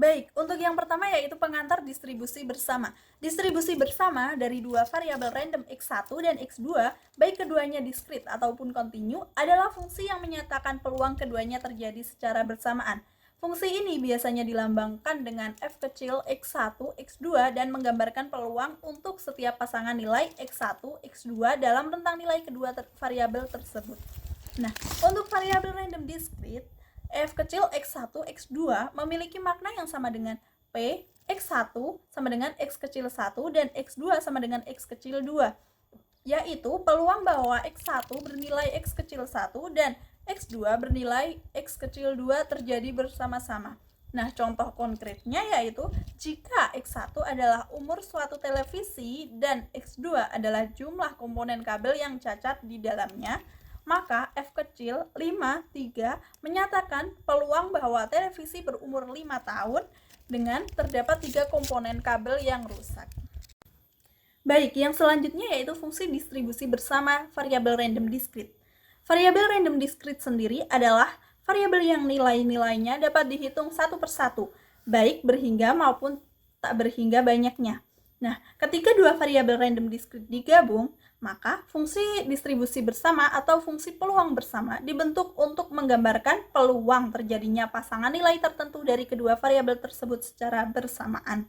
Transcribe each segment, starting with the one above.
Baik, untuk yang pertama yaitu pengantar distribusi bersama. Distribusi bersama dari dua variabel random x1 dan x2, baik keduanya diskrit ataupun kontinu, adalah fungsi yang menyatakan peluang keduanya terjadi secara bersamaan. Fungsi ini biasanya dilambangkan dengan f kecil x1, x2 dan menggambarkan peluang untuk setiap pasangan nilai x1, x2 dalam rentang nilai kedua variabel tersebut. Nah, untuk variabel random diskrit, f kecil x1, x2 memiliki makna yang sama dengan p, x1 sama dengan x kecil 1 dan x2 sama dengan x kecil 2, yaitu peluang bahwa x1 bernilai x kecil 1 dan x2 bernilai x kecil 2 terjadi bersama-sama. Nah, contoh konkretnya yaitu jika x1 adalah umur suatu televisi dan x2 adalah jumlah komponen kabel yang cacat di dalamnya, maka f kecil 5, 3 menyatakan peluang bahwa televisi berumur 5 tahun dengan terdapat 3 komponen kabel yang rusak. Baik, yang selanjutnya yaitu fungsi distribusi bersama variabel random diskrit. Variabel random diskrit sendiri adalah variabel yang nilai-nilainya dapat dihitung satu persatu, baik berhingga maupun tak berhingga banyaknya. Nah, ketika dua variabel random diskrit digabung, maka fungsi distribusi bersama atau fungsi peluang bersama dibentuk untuk menggambarkan peluang terjadinya pasangan nilai tertentu dari kedua variabel tersebut secara bersamaan.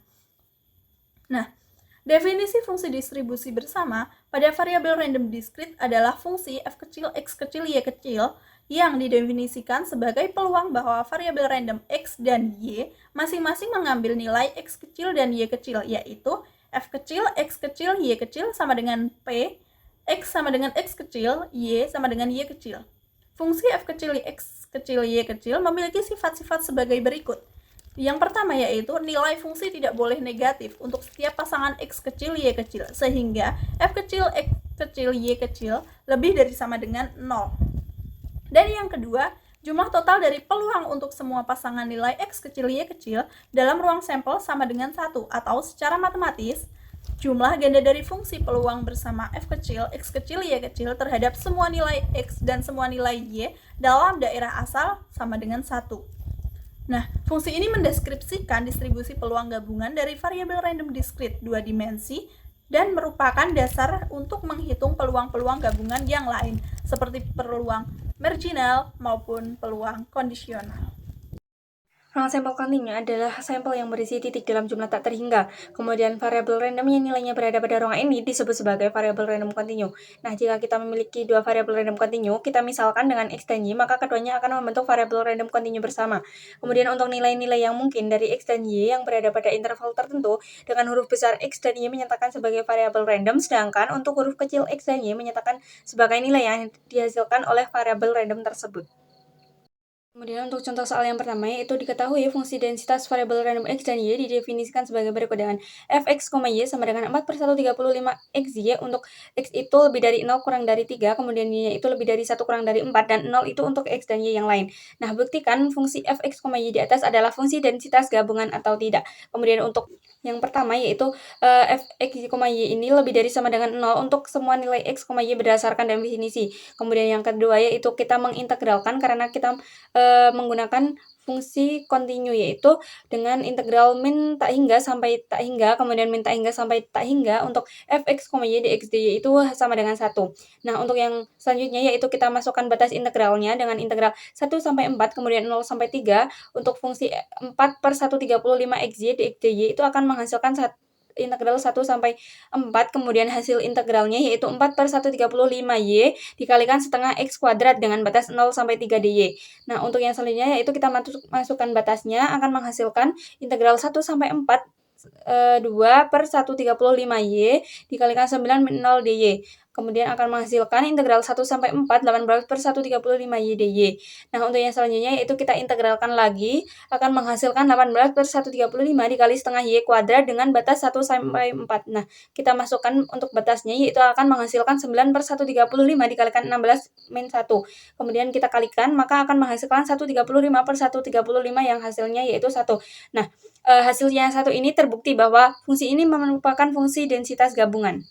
Nah, definisi fungsi distribusi bersama pada variabel random diskrit adalah fungsi f kecil x kecil y kecil yang didefinisikan sebagai peluang bahwa variabel random x dan y masing-masing mengambil nilai x kecil dan y kecil, yaitu f kecil x kecil y kecil sama dengan p, x sama dengan x kecil, y sama dengan y kecil. Fungsi f kecil x kecil y kecil memiliki sifat-sifat sebagai berikut. Yang pertama yaitu nilai fungsi tidak boleh negatif untuk setiap pasangan x kecil y kecil, sehingga f kecil x kecil y kecil lebih dari sama dengan 0. Dan yang kedua, jumlah total dari peluang untuk semua pasangan nilai x kecil y kecil dalam ruang sampel sama dengan 1, atau secara matematis, jumlah ganda dari fungsi peluang bersama f kecil x kecil y kecil terhadap semua nilai x dan semua nilai y dalam daerah asal sama dengan 1. Nah, fungsi ini mendeskripsikan distribusi peluang gabungan dari variabel random diskrit 2 dimensi dan merupakan dasar untuk menghitung peluang-peluang gabungan yang lain, seperti peluang marginal maupun peluang kondisional. Ruang sampel kontinu adalah sampel yang berisi titik dalam jumlah tak terhingga. Kemudian variabel random yang nilainya berada pada ruang ini disebut sebagai variabel random kontinu. Nah, jika kita memiliki dua variabel random kontinu, kita misalkan dengan x dan y, maka keduanya akan membentuk variabel random kontinu bersama. Kemudian untuk nilai-nilai yang mungkin dari x dan y yang berada pada interval tertentu, dengan huruf besar x dan y menyatakan sebagai variabel random, sedangkan untuk huruf kecil x dan y menyatakan sebagai nilai yang dihasilkan oleh variabel random tersebut. Kemudian untuk contoh soal yang pertama, yaitu diketahui fungsi densitas variabel random x dan y didefinisikan sebagai berikut dengan fx, y sama dengan 4/135 xy untuk x itu lebih dari 0 kurang dari 3, kemudian y itu lebih dari 1 kurang dari 4, dan 0 itu untuk x dan y yang lain. Nah, buktikan fungsi fx, y di atas adalah fungsi densitas gabungan atau tidak. Kemudian untuk yang pertama yaitu fx, y ini lebih dari sama dengan 0 untuk semua nilai x, y berdasarkan definisi. Kemudian yang kedua yaitu kita mengintegralkan karena kita menggunakan fungsi kontinu, yaitu dengan integral min tak hingga sampai tak hingga, kemudian min tak hingga sampai tak hingga untuk fx, y dx dy itu sama dengan 1. Nah, untuk yang selanjutnya yaitu kita masukkan batas integralnya dengan integral 1 sampai 4, kemudian 0 sampai 3 untuk fungsi 4/135 xy dx dy itu akan menghasilkan integral 1 sampai 4, kemudian hasil integralnya yaitu 4/135y dikalikan setengah x kuadrat dengan batas 0 sampai 3 dy. Nah, untuk yang selanjutnya yaitu kita masukkan batasnya akan menghasilkan integral 1 sampai 4 2/135y dikalikan 9 min 0 dy. Kemudian akan menghasilkan integral 1 sampai 4 18/135y dy. Nah, untuk yang selanjutnya yaitu kita integralkan lagi akan menghasilkan 18/135 dikali setengah y kuadrat dengan batas 1 sampai 4. Nah, kita masukkan untuk batasnya yaitu akan menghasilkan 9/135 dikalikan 16 min 1. Kemudian kita kalikan maka akan menghasilkan 135/135 yang hasilnya yaitu 1. Nah, hasilnya 1 ini terbukti bahwa fungsi ini merupakan fungsi densitas gabungan.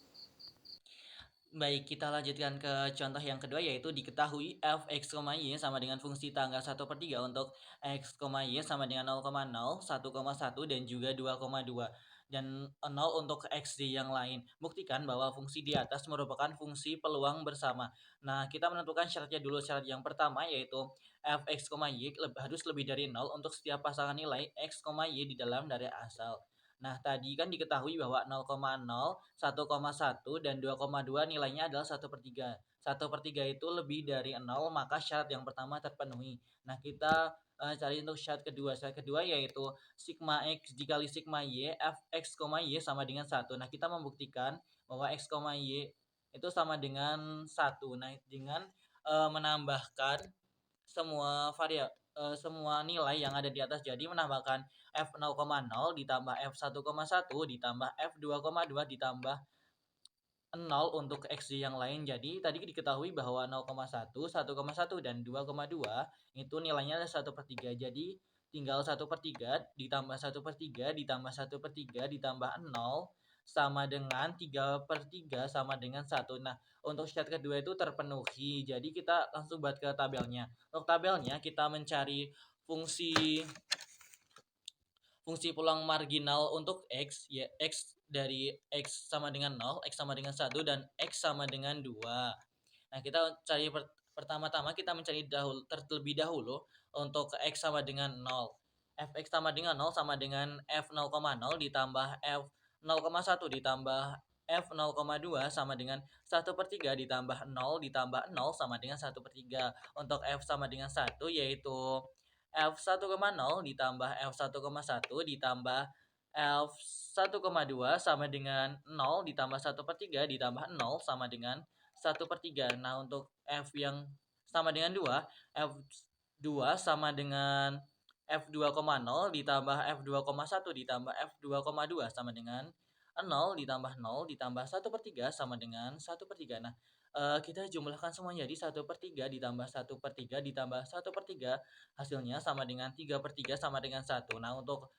Baik, kita lanjutkan ke contoh yang kedua, yaitu diketahui f(x, y) sama dengan fungsi tanggal 1/3 untuk x, y sama dengan 0,0, 1,1 dan juga 2,2 dan 0 untuk x yang lain. Buktikan bahwa fungsi di atas merupakan fungsi peluang bersama. Nah, kita menentukan syaratnya dulu. Syarat yang pertama yaitu f(x, y) harus lebih dari 0 untuk setiap pasangan nilai x, y di dalam dari asal. Nah, tadi kan diketahui bahwa 0,0, 1,1, dan 2,2 nilainya adalah 1/3. 1/3 itu lebih dari 0, maka syarat yang pertama terpenuhi. Nah, kita cari untuk syarat kedua. Syarat kedua yaitu sigma X dikali sigma Y, f(x, y) sama dengan 1. Nah, kita membuktikan bahwa x, y itu sama dengan 1. Nah, dengan menambahkan semua nilai yang ada di atas, jadi menambahkan f0,0 ditambah f1,1 ditambah f2,2 ditambah 0 untuk x yang lain. Jadi tadi diketahui bahwa 0,1, 1,1 dan 2,2 itu nilainya adalah 1/3. Jadi tinggal 1/3 ditambah 1/3 ditambah 1/3 ditambah 0 sama dengan 3/3 sama dengan 1. Nah, untuk syarat kedua itu terpenuhi. Jadi kita langsung buat ke tabelnya. Untuk tabelnya kita mencari fungsi peluang marginal untuk x, ya x dari x sama dengan 0, x sama dengan 1, dan x sama dengan 2. Nah, kita cari pertama-tama kita mencari terlebih dahulu untuk x sama dengan 0. Fx sama dengan 0 sama dengan f0,0 ditambah f0,1 ditambah f0,2 sama dengan 1/3 ditambah 0 ditambah 0 sama dengan 1/3. Untuk f sama dengan 1 yaitu f1,0 ditambah f1,1 ditambah f1,2 sama dengan 0 ditambah 1/3 ditambah 0 sama dengan 1/3. Nah, untuk f yang sama dengan 2, f2 sama dengan f2,0 ditambah f2,1 ditambah f2,2 sama dengan 0 ditambah 0 ditambah 1/3 sama dengan 1/3. Nah, kita jumlahkan semuanya, jadi 1/3 ditambah 1/3 ditambah 1/3 hasilnya sama dengan 3/3 sama dengan 1. Nah, untuk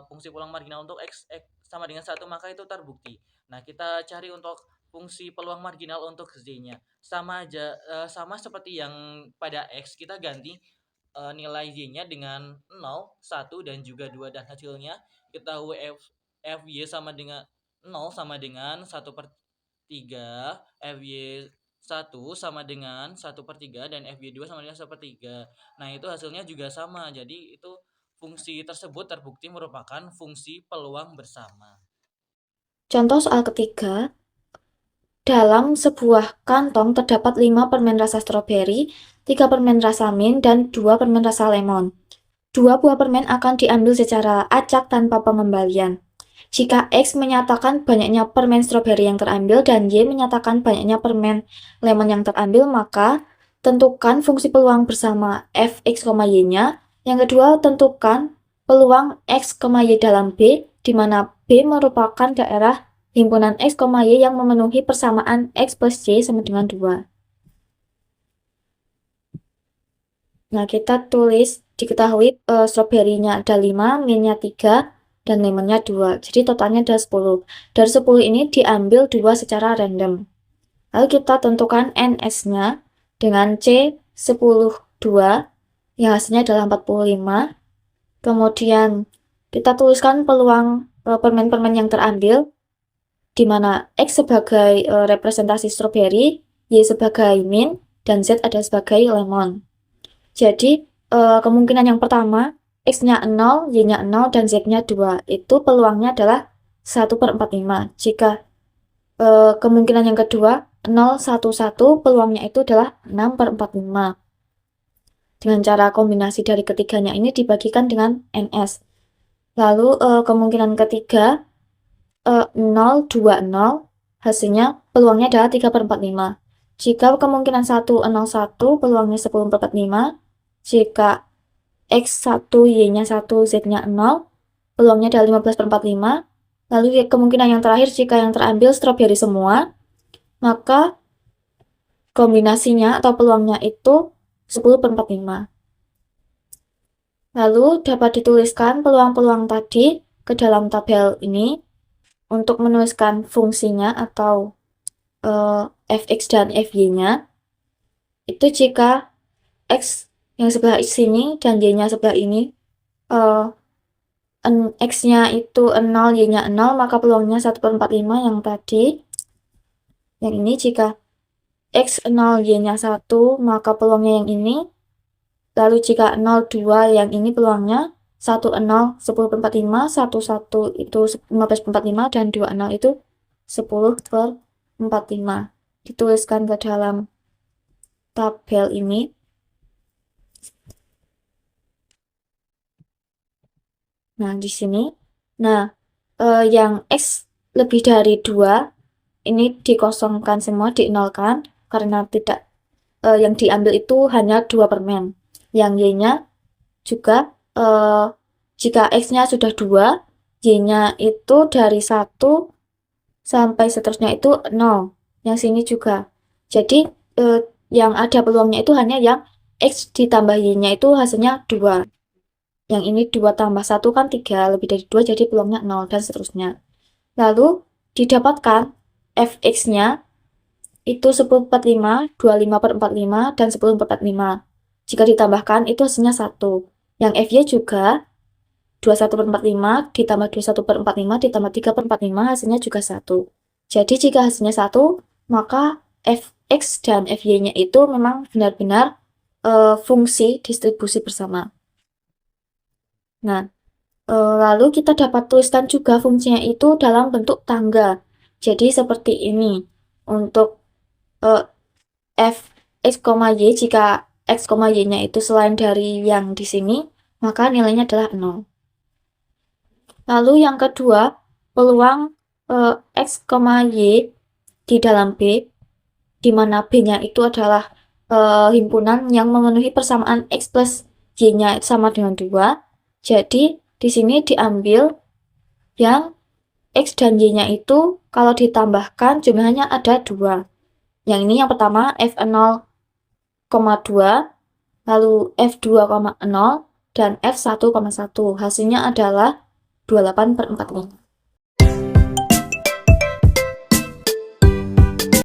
fungsi peluang marginal untuk x sama dengan 1 maka itu terbukti. Nah, kita cari untuk fungsi peluang marginal untuk z-nya. Sama aja, sama seperti yang pada x, kita ganti nilai y-nya dengan 0, 1 dan juga 2, dan hasilnya kita tahu fy sama dengan 0 sama dengan 1/3, fy1 sama dengan 1/3 dan fy2 sama dengan 1/3. Nah, itu hasilnya juga sama. Jadi itu fungsi tersebut terbukti merupakan fungsi peluang bersama. Contoh soal ketiga, dalam sebuah kantong terdapat 5 permen rasa stroberi, 3 permen rasa mint, dan 2 permen rasa lemon. 2 buah permen akan diambil secara acak tanpa pengembalian. Jika X menyatakan banyaknya permen stroberi yang terambil dan Y menyatakan banyaknya permen lemon yang terambil, maka tentukan fungsi peluang bersama Fx, Y-nya. Yang kedua, tentukan peluang X, Y dalam B, di mana B merupakan daerah himpunan X, Y yang memenuhi persamaan X plus Y sama dengan 2. Nah, kita tulis diketahui stroberinya ada 5, mintnya 3, dan lemonnya 2. Jadi totalnya ada 10. Dari 10 ini diambil 2 secara random. Lalu kita tentukan NS-nya dengan C10 2, yang hasilnya adalah 45. Kemudian kita tuliskan peluang permen-permen yang terambil, di mana X sebagai representasi stroberi, Y sebagai mint, dan Z ada sebagai lemon. Jadi kemungkinan yang pertama, X-nya 0, Y-nya 0, dan Z-nya 2. Itu peluangnya adalah 1/45. Jika kemungkinan yang kedua, 0, 1, 1, peluangnya itu adalah 6/45. Dengan cara kombinasi dari ketiganya ini dibagikan dengan NS. Lalu kemungkinan ketiga, 0, 2, 0, hasilnya peluangnya adalah 3/45. Jika kemungkinan 1, 0, 1, peluangnya 10/45. Jika X1, Y-nya 1, Z-nya 0, peluangnya adalah 15/45. Lalu kemungkinan yang terakhir, jika yang terambil stroberi semua, maka kombinasinya atau peluangnya itu 10/45. Lalu dapat dituliskan peluang-peluang tadi ke dalam tabel ini. Untuk menuliskan fungsinya atau fx dan fy-nya itu jika x yang sebelah sini dan y-nya sebelah ini x-nya itu 0, y-nya 0, maka peluangnya 1/45 yang tadi. Yang ini jika x 0, y-nya 1, maka peluangnya yang ini. Lalu jika 0, 2, yang ini peluangnya 1, 0, 10/45, 1, 1 itu 15/45, dan 2, 0 itu 10/45. Dituliskan ke dalam tabel ini. Nah, di sini. Nah, yang x lebih dari 2, ini dikosongkan semua, dinolkan, karena tidak yang diambil itu hanya 2 permen. Yang y-nya juga jika x-nya sudah 2, y-nya itu dari 1 sampai seterusnya itu 0. Yang sini juga. Jadi yang ada peluangnya itu hanya yang x ditambah y-nya itu hasilnya 2. Yang ini 2 tambah 1 kan 3, lebih dari 2 jadi peluangnya 0, dan seterusnya. Lalu didapatkan fx-nya itu 10/45, 25/45, dan 10/45. Jika ditambahkan itu hasilnya 1. Yang fy juga 21/45 ditambah 21/45 ditambah 3/45 hasilnya juga 1. Jadi jika hasilnya 1, maka fx dan fy-nya itu memang benar-benar fungsi distribusi bersama. Nah, lalu kita dapat tuliskan juga fungsinya itu dalam bentuk tangga. Jadi seperti ini. Untuk f x, y, jika x, y-nya itu selain dari yang di sini, maka nilainya adalah 0. Lalu yang kedua, peluang x, y di dalam B, di mana B-nya itu adalah himpunan yang memenuhi persamaan x plus y-nya sama dengan 2. Jadi di sini diambil yang x dan y-nya itu kalau ditambahkan jumlahnya ada 2. Yang ini yang pertama f0,2, lalu f2,0, dan f1,1. Hasilnya adalah 28/45.